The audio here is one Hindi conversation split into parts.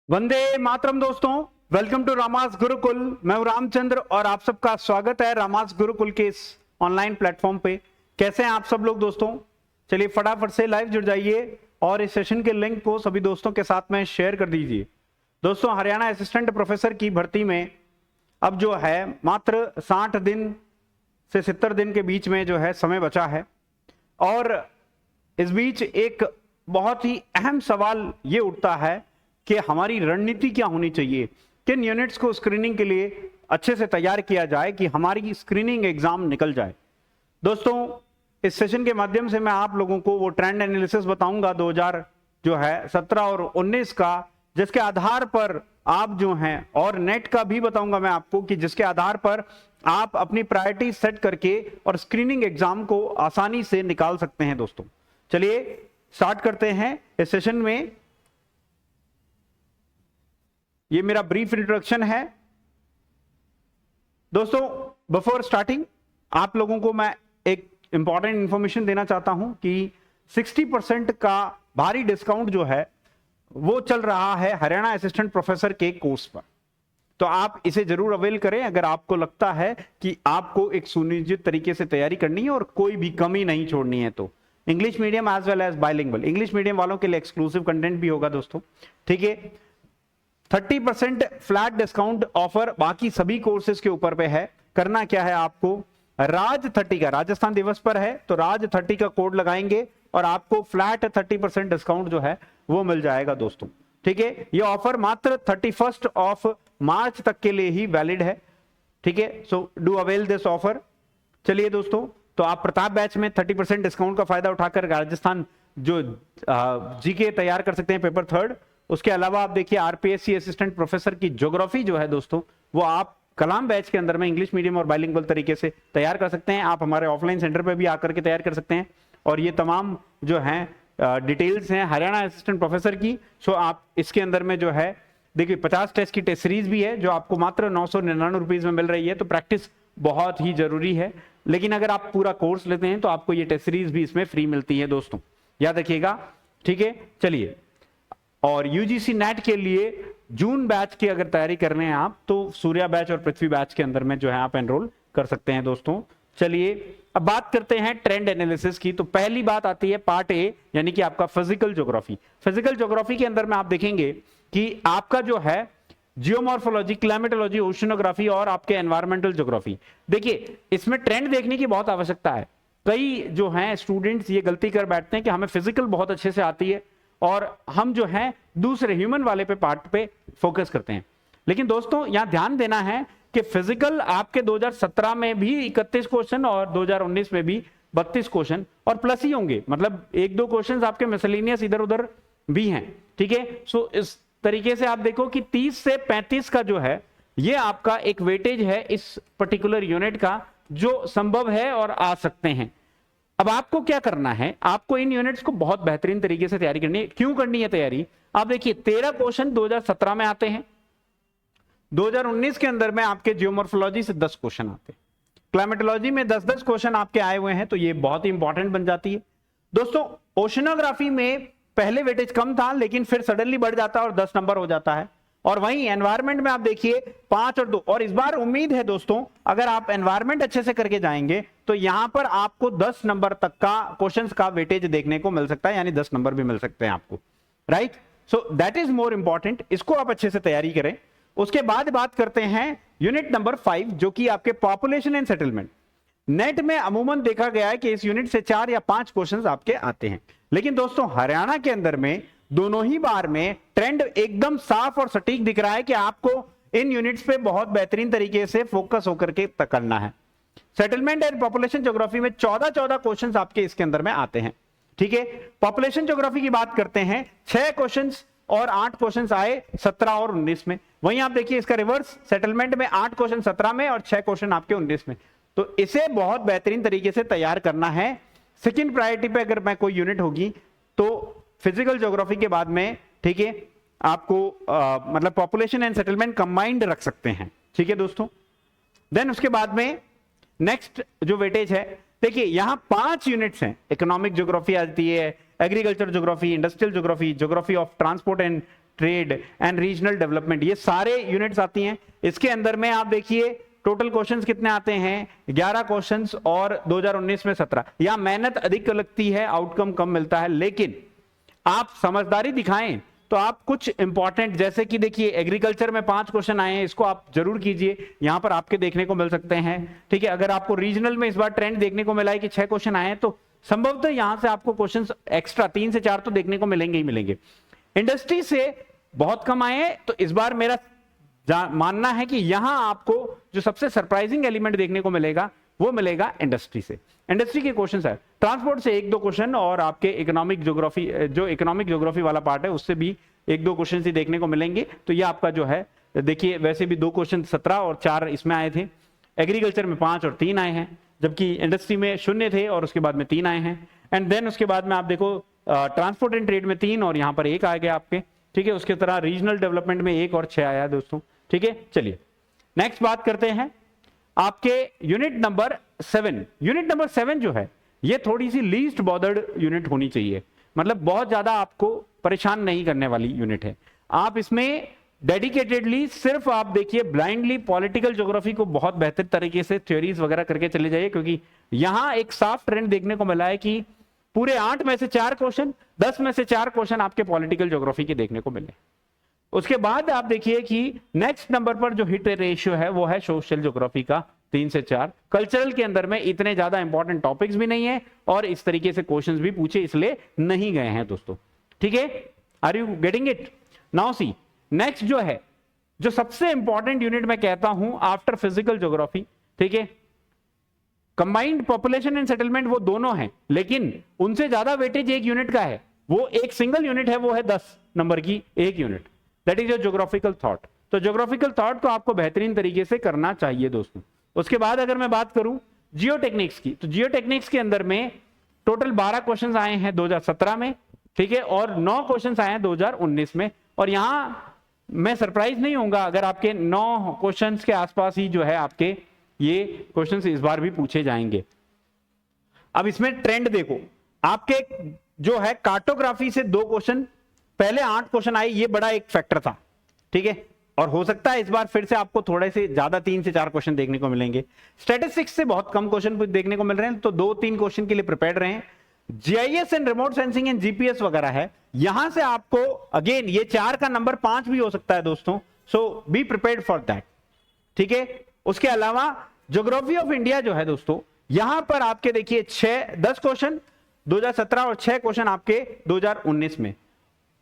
वंदे मातरम दोस्तों, वेलकम टू रामास गुरुकुल। मैं हूं रामचंद्र और आप सबका स्वागत है रामास गुरुकुल के इस ऑनलाइन प्लेटफॉर्म पे। कैसे हैं आप सब लोग दोस्तों? चलिए फटाफट से लाइव जुड़ जाइए और इस सेशन के लिंक को सभी दोस्तों के साथ में शेयर कर दीजिए। दोस्तों, हरियाणा असिस्टेंट प्रोफेसर की भर्ती में अब जो है मात्र 60 दिन से 70 दिन के बीच में जो है समय बचा है और इस बीच एक बहुत ही अहम सवाल ये उठता है कि हमारी रणनीति क्या होनी चाहिए, किन यूनिट्स को स्क्रीनिंग के लिए अच्छे से तैयार किया जाए कि हमारी स्क्रीनिंग एग्जाम निकल जाए। दोस्तों, इस सेशन के माध्यम से मैं आप लोगों को वो ट्रेंड एनालिसिस बताऊंगा 2017 और 19 का, जिसके आधार पर आप जो हैं, और नेट का भी बताऊंगा मैं आपको कि जिसके आधार पर आप अपनी प्रायोरिटी सेट करके और स्क्रीनिंग एग्जाम को आसानी से निकाल सकते हैं। दोस्तों चलिए स्टार्ट करते हैं इस सेशन में। ये मेरा ब्रीफ इंट्रोडक्शन है। दोस्तों, बिफोर स्टार्टिंग आप लोगों को मैं एक इंपॉर्टेंट इंफॉर्मेशन देना चाहता हूं कि 60% का भारी डिस्काउंट जो है वो चल रहा है हरियाणा असिस्टेंट प्रोफेसर के कोर्स पर। तो आप इसे जरूर अवेल करें अगर आपको लगता है कि आपको एक सुनिश्चित तरीके से तैयारी करनी है और कोई भी कमी नहीं छोड़नी है। तो English medium as well as bilingual, English medium वालों के लिए एक्सक्लूसिव कंटेंट भी होगा दोस्तों, ठीक है। 30% फ्लैट डिस्काउंट ऑफर बाकी सभी कोर्सेज के ऊपर पे है। करना क्या है आपको, राज 30 का, राजस्थान दिवस पर है तो राज 30 का कोड लगाएंगे और आपको फ्लैट 30% डिस्काउंट जो है वो मिल जाएगा दोस्तों, ठीक है। ये ऑफर मात्र 31 ऑफ मार्च तक के लिए ही वैलिड है, ठीक है। So do avail this offer. चलिए दोस्तों, तो आप प्रताप बैच में 30% डिस्काउंट का फायदा उठाकर राजस्थान जो जीके तैयार कर सकते हैं पेपर 3rd। उसके अलावा आप देखिए आरपीएससी असिस्टेंट प्रोफेसर की ज्योग्राफी जो है दोस्तों, वो आप कलाम बैच के अंदर में इंग्लिश मीडियम और बाइलिंगुअल तरीके से तैयार कर सकते हैं। आप हमारे ऑफलाइन सेंटर पे भी आकर के तैयार कर सकते हैं और ये तमाम जो हैं डिटेल्स हैं हरियाणा असिस्टेंट प्रोफेसर की। सो आप इसके अंदर में जो है देखिए 50 टेस्ट की टेस्ट सीरीज भी है जो आपको मात्र 999 रुपीज में मिल रही है। तो प्रैक्टिस बहुत ही जरूरी है, लेकिन अगर आप पूरा कोर्स लेते हैं तो आपको ये टेस्ट सीरीज भी इसमें फ्री मिलती है दोस्तों, याद रखिएगा, ठीक है। चलिए, और यूजीसी नेट के लिए जून बैच की अगर तैयारी कर रहे हैं आप तो सूर्या बैच और पृथ्वी बैच के अंदर में जो है आप एनरोल कर सकते हैं दोस्तों। चलिए अब बात करते हैं ट्रेंड एनालिसिस की। तो पहली बात आती है पार्ट ए, यानी कि आपका फिजिकल ज्योग्राफी। फिजिकल ज्योग्राफी के अंदर में आप देखेंगे कि आपका जो है जियोमॉर्फोलॉजी, क्लाइमेटोलॉजी, ओशनोग्राफी और आपके एनवायरमेंटल ज्योग्राफी। देखिए इसमें ट्रेंड देखने की बहुत आवश्यकता है। कई जो हैं स्टूडेंट्स ये गलती कर बैठते हैं कि हमें फिजिकल बहुत अच्छे से आती है और हम जो है दूसरे ह्यूमन वाले पे पार्ट पे फोकस करते हैं। लेकिन दोस्तों यहां ध्यान देना है कि फिजिकल आपके 2017 में भी 31 क्वेश्चन और 2019 में भी 32 क्वेश्चन और प्लस ही होंगे, मतलब 1-2 क्वेश्चन आपके मिसलेनियस इधर उधर भी हैं, ठीक है। सो इस तरीके से आप देखो कि 30 से 35 का जो है ये आपका एक वेटेज है इस पर्टिकुलर यूनिट का, जो संभव है और आ सकते हैं। अब आपको क्या करना है, आपको इन यूनिट्स को बहुत बेहतरीन तरीके से तैयारी करनी है। क्यों करनी है तैयारी? आप देखिए 13 क्वेश्चन 2017 में आते हैं, 2019 के अंदर में आपके जियोमॉर्फोलॉजी से 10 क्वेश्चन आते हैं, क्लाइमेटोलॉजी में 10-10 क्वेश्चन आपके आए हुए हैं, तो ये बहुत ही इंपॉर्टेंट बन जाती है दोस्तों। ओशनोग्राफी में पहले वेटेज कम था लेकिन फिर सडनली बढ़ जाता है और 10 नंबर हो जाता है। और वहीं एनवायरमेंट में आप देखिए 5 और 2, और इस बार उम्मीद है दोस्तों अगर आप एनवायरमेंट अच्छे से करके जाएंगे तो यहां पर आपको 10 नंबर तक का क्वेश्चंस का वेटेज देखने को मिल सकता है, यानी 10 नंबर भी मिल सकते हैं आपको, right. So that is more important, इसको आप अच्छे से तैयारी करें। उसके बाद बात करते हैं यूनिट नंबर 5 जो कि आपके पॉपुलेशन एंड सेटलमेंट। नेट में अमूमन देखा गया है कि इस यूनिट से 4 या 5 क्वेश्चंस आपके आते हैं, लेकिन दोस्तों हरियाणा के अंदर में दोनों ही बार में ट्रेंड एकदम साफ और सटीक दिख रहा है कि आपको इन यूनिट्स पे बहुत बेहतरीन तरीके से फोकस होकर के करना है। सेटलमेंट एंड पॉपुलेशन ज्योग्राफी में 14 क्वेश्चंस आपके इसके अंदर में आते हैं, ठीक है। पॉपुलेशन ज्योग्राफी की बात करते हैं, 6 क्वेश्चंस और 8 क्वेश्चंस आए 17 और 19 में। वहीं आप देखिए इसका रिवर्स, सेटलमेंट में 8 क्वेश्चन 17 में और 6 क्वेश्चन आपके 19 में। तो इसे बहुत बेहतरीन तरीके से तैयार करना है। सेकेंड प्रायोरिटी पे अगर मैं कोई यूनिट होगी तो फिजिकल ज्योग्राफी के बाद में, ठीक है, आपको मतलब पॉपुलेशन एंड सेटलमेंट कंबाइंड रख सकते हैं, ठीक है दोस्तों। देन उसके बाद में नेक्स्ट जो वेटेज है, देखिए यहां 5 यूनिट्स हैं। इकोनॉमिक ज्योग्राफी आती है, agriculture geography, industrial geography, geography of transport and trade and regional development, ये सारे यूनिट्स आती हैं। इसके अंदर में आप देखिए टोटल क्वेश्चंस कितने आते हैं, 11 क्वेश्चंस, और 2019 में 17। यहां मेहनत अधिक लगती है, आउटकम कम मिलता है, लेकिन आप समझदारी दिखाएं तो आप कुछ इंपॉर्टेंट, जैसे कि देखिए एग्रीकल्चर में 5 क्वेश्चन आए हैं, इसको आप जरूर कीजिए, यहां पर आपके देखने को मिल सकते हैं। ठीक है, अगर आपको रीजनल में इस बार ट्रेंड देखने को मिला है कि 6 क्वेश्चन आए हैं, तो संभवतः यहां से आपको क्वेश्चंस एक्स्ट्रा 3 से 4 तो देखने को मिलेंगे ही मिलेंगे। इंडस्ट्री से बहुत कम आए हैं, तो इस बार मेरा मानना है कि यहां आपको जो सबसे सरप्राइजिंग एलिमेंट देखने को मिलेगा वो मिलेगा इंडस्ट्री से। इंडस्ट्री के क्वेश्चन है, ट्रांसपोर्ट से 1-2 क्वेश्चन, और आपके इकोनॉमिक ज्योग्राफी, जो इकोनॉमिक ज्योग्राफी वाला पार्ट है उससे भी 1-2 क्वेश्चन ही देखने को मिलेंगे। तो ये आपका जो है, देखिए वैसे भी 2 क्वेश्चन 17 और 4 इसमें आए थे, एग्रीकल्चर में 5 और 3 आए हैं, जबकि इंडस्ट्री में 0 थे और उसके बाद में 3 आए हैं। एंड देन उसके बाद में आप देखो ट्रांसपोर्ट एंड ट्रेड में 3 और यहां पर 1 आ गया आपके। ठीक है, उसके तरह रीजनल डेवलपमेंट में 1 और 6 आया दोस्तों। ठीक है, चलिए नेक्स्ट बात करते हैं आपके यूनिट नंबर 7। यूनिट नंबर 7 जो है ये थोड़ी सी लीस्ट बॉदर्ड यूनिट होनी चाहिए, मतलब बहुत ज्यादा आपको परेशान नहीं करने वाली यूनिट है। आप इसमें डेडिकेटेडली सिर्फ आप देखिए ब्लाइंडली पॉलिटिकल ज्योग्राफी को बहुत बेहतर तरीके से थ्योरीज वगैरह करके चले जाइए, क्योंकि यहां एक साफ ट्रेंड देखने को मिला है कि पूरे 8 में से 4 क्वेश्चन, 10 में से 4 क्वेश्चन आपके पॉलिटिकल ज्योग्राफी के देखने को मिले। उसके बाद आप देखिए कि नेक्स्ट नंबर पर जो हिट रेशियो है वो है सोशल ज्योग्राफी का 3 से 4। कल्चरल के अंदर में इतने ज्यादा इंपॉर्टेंट टॉपिक्स भी नहीं है और इस तरीके से क्वेश्चंस भी पूछे इसलिए नहीं गए हैं दोस्तों। ठीक है, are you getting it? Now see next जो है, जो सबसे इंपॉर्टेंट यूनिट मैं कहता हूं आफ्टर फिजिकल ज्योग्राफी, ठीक है, कंबाइंड पॉपुलेशन एंड सेटलमेंट वो दोनों हैं, लेकिन उनसे ज्यादा वेटेज एक यूनिट का है, वो एक सिंगल यूनिट है, वो है 10 नंबर की एक unit, that is your geographical thought. तो ज्योग्राफिकल थॉट को आपको बेहतरीन तरीके से करना चाहिए दोस्तों। उसके बाद अगर मैं बात करूं जियो टेक्निक्स की, तो जियो टेक्निक्स के अंदर में टोटल 12 क्वेश्चन आए हैं 2017 में, ठीक है, और 9 क्वेश्चन आए हैं 2019 में। और यहां मैं सरप्राइज नहीं होऊंगा अगर आपके 9 क्वेश्चन के आसपास ही जो है आपके ये क्वेश्चन इस बार भी पूछे जाएंगे। अब इसमें ट्रेंड देखो, आपके जो है कार्टोग्राफी से 2 क्वेश्चन, पहले 8 क्वेश्चन आए, ये बड़ा एक फैक्टर था। ठीक है, और हो सकता है इस बार फिर से आपको थोड़े से ज्यादा 3 से 4 क्वेश्चन देखने को मिलेंगे। स्टैटिस्टिक्स से बहुत कम क्वेश्चन देखने को मिल रहे हैं, तो 2-3 क्वेश्चन के लिए प्रिपेयर्ड रहें। GIS and remote sensing and GPS वगैरह है, यहां से आपको अगेन ये 4 का नंबर 5 भी हो सकता है दोस्तों, सो बी प्रिपेयर्ड फॉर दैट। ठीक है, उसके अलावा ज्योग्राफी ऑफ इंडिया जो है दोस्तों, यहां पर आपके देखिए 10 क्वेश्चन 2017 और 6 क्वेश्चन आपके 2019 में।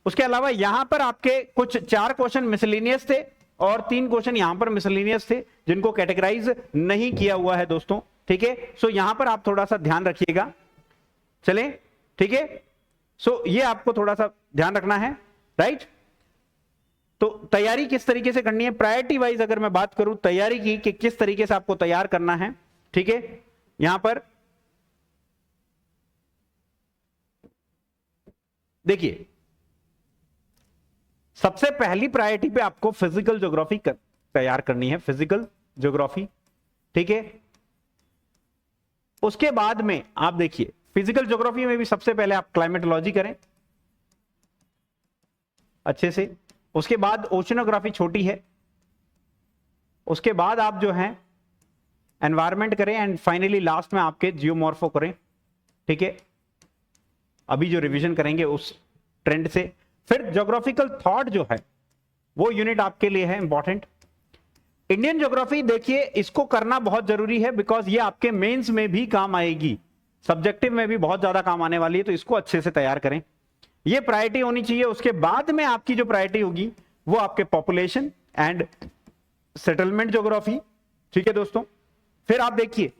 उसके अलावा यहां पर आपके कुछ 4 क्वेश्चन मिसलेनियस थे और 3 क्वेश्चन यहां पर मिसलेनियस थे जिनको कैटेगराइज नहीं किया हुआ है दोस्तों। ठीक है, सो यहां पर आप थोड़ा सा ध्यान रखिएगा, चले, ठीक है, सो ये आपको थोड़ा सा ध्यान रखना है, राइट। तो तैयारी किस तरीके से करनी है, प्रायोरिटी वाइज अगर मैं बात करूं तैयारी की कि किस तरीके से आपको तैयार करना है। ठीक है, यहां पर देखिए सबसे पहली प्रायोरिटी पे आपको फिजिकल ज्योग्राफी तैयार करनी है, फिजिकल ज्योग्राफी। ठीक है, उसके बाद में आप देखिए फिजिकल ज्योग्राफी में भी सबसे पहले आप क्लाइमेटोलॉजी करें अच्छे से, उसके बाद ओशनोग्राफी छोटी है, उसके बाद आप जो है एनवायरमेंट करें, एंड फाइनली लास्ट में आपके जियोमॉर्फो करें। ठीक है, अभी जो रिवीजन करेंगे उस ट्रेंड से। फिर ज्योग्राफिकल थॉट जो है वो यूनिट आपके लिए है इंपॉर्टेंट। इंडियन ज्योग्राफी देखिए इसको करना बहुत जरूरी है, बिकॉज ये आपके मेंस में भी काम आएगी, सब्जेक्टिव में भी बहुत ज्यादा काम आने वाली है, तो इसको अच्छे से तैयार करें, ये प्रायोरिटी होनी चाहिए। उसके बाद में आपकी जो प्रायोरिटी होगी वो आपके पॉपुलेशन एंड सेटलमेंट ज्योग्राफी। ठीक है दोस्तों, फिर आप देखिए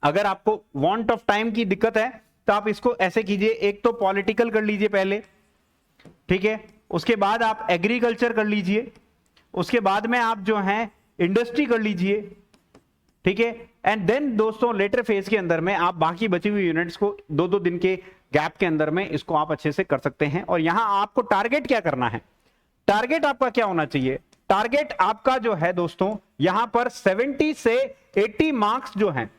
अगर आपको वांट ऑफ टाइम की दिक्कत है तो आप इसको ऐसे कीजिए, एक तो पॉलिटिकल कर लीजिए पहले, ठीक है, उसके बाद आप एग्रीकल्चर कर लीजिए, उसके बाद में आप जो है इंडस्ट्री कर लीजिए। ठीक है, एंड देन दोस्तों लेटर फेज के अंदर में आप बाकी बची हुई यूनिट्स को 2-2 दिन के गैप के अंदर में इसको आप अच्छे से कर सकते हैं। और यहां आपको टारगेट क्या करना है, टारगेट आपका क्या होना चाहिए, टारगेट आपका जो है दोस्तों यहां पर 70 से 80 मार्क्स जो हैं,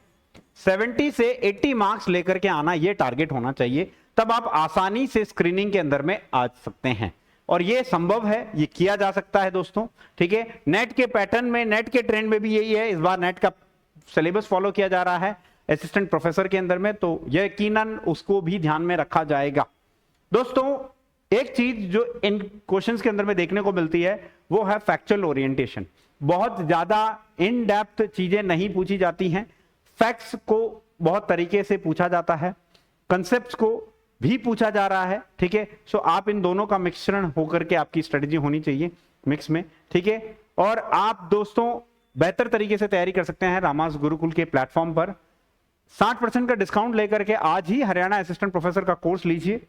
70 से 80 मार्क्स लेकर के आना, ये टारगेट होना चाहिए, तब आप आसानी से स्क्रीनिंग के अंदर में आ सकते हैं। और ये संभव है, ये किया जा सकता है दोस्तों, ठीक है। नेट के पैटर्न में, नेट के ट्रेंड में भी यही है, इस बार नेट का सिलेबस फॉलो किया जा रहा है असिस्टेंट प्रोफेसर के अंदर में, तो यकीनन उसको भी ध्यान में रखा जाएगा। दोस्तों एक चीज जो इन क्वेश्चंस के अंदर में देखने को मिलती है वो है फैक्चुअल ओरिएंटेशन। बहुत ज्यादा इन डेप्थ चीजें नहीं पूछी जाती हैं, फैक्ट्स को बहुत तरीके से पूछा जाता है, कंसेप्ट्स को भी पूछा जा रहा है, ठीक है। सो आप इन दोनों का मिश्रण होकर के आपकी स्ट्रेटजी होनी चाहिए मिक्स में, ठीक है। और आप दोस्तों बेहतर तरीके से तैयारी कर सकते हैं रामास गुरुकुल के प्लेटफॉर्म पर। 60% का डिस्काउंट लेकर के आज ही हरियाणा असिस्टेंट प्रोफेसर का कोर्स लीजिए,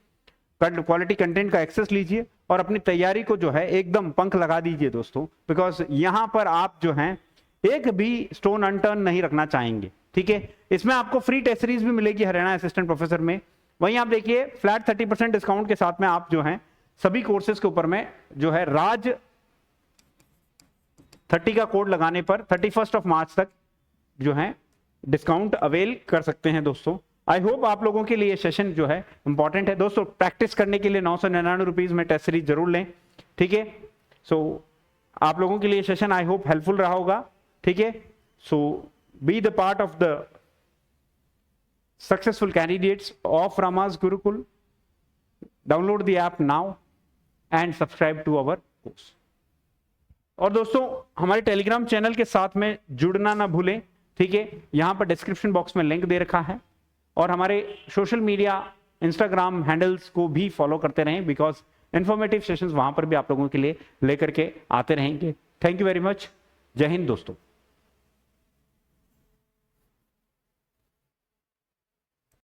क्वालिटी कंटेंट का एक्सेस लीजिए और अपनी तैयारी को जो है एकदम पंख लगा दीजिए दोस्तों, बिकॉज यहां पर आप जो हैं एक भी स्टोन अनटर्न नहीं रखना चाहेंगे, ठीक है। इसमें आपको फ्री टेस्ट सीरीज भी मिलेगी हरियाणा असिस्टेंट प्रोफेसर में। वहीं आप देखिए फ्लैट 30% डिस्काउंट के साथ में आप जो हैं सभी कोर्सेज के ऊपर में जो है राज 30 का कोड लगाने पर 31 मार्च तक जो है डिस्काउंट अवेल कर सकते हैं दोस्तों। आई होप आप लोगों के लिए सेशन जो है इंपॉर्टेंट है दोस्तों। प्रैक्टिस करने के लिए 999 रुपीज में टेस्ट सीरीज जरूर लें, ठीक है। सो आप लोगों के लिए सेशन आई होप हेल्पफुल रहा होगा, ठीक है। So be the part of the successful candidates of Ramas Gurukul. Download the app now and subscribe to our course. और दोस्तों हमारे टेलीग्राम चैनल के साथ में जुड़ना ना भूलें, ठीक है। यहां पर डिस्क्रिप्शन बॉक्स में लिंक दे रखा है और हमारे सोशल मीडिया इंस्टाग्राम हैंडल्स को भी फॉलो करते रहें, बिकॉज इंफॉर्मेटिव सेशंस वहां पर भी आप लोगों के लिए लेकर के आते रहेंगे। Thank you very much. जय हिंद दोस्तों।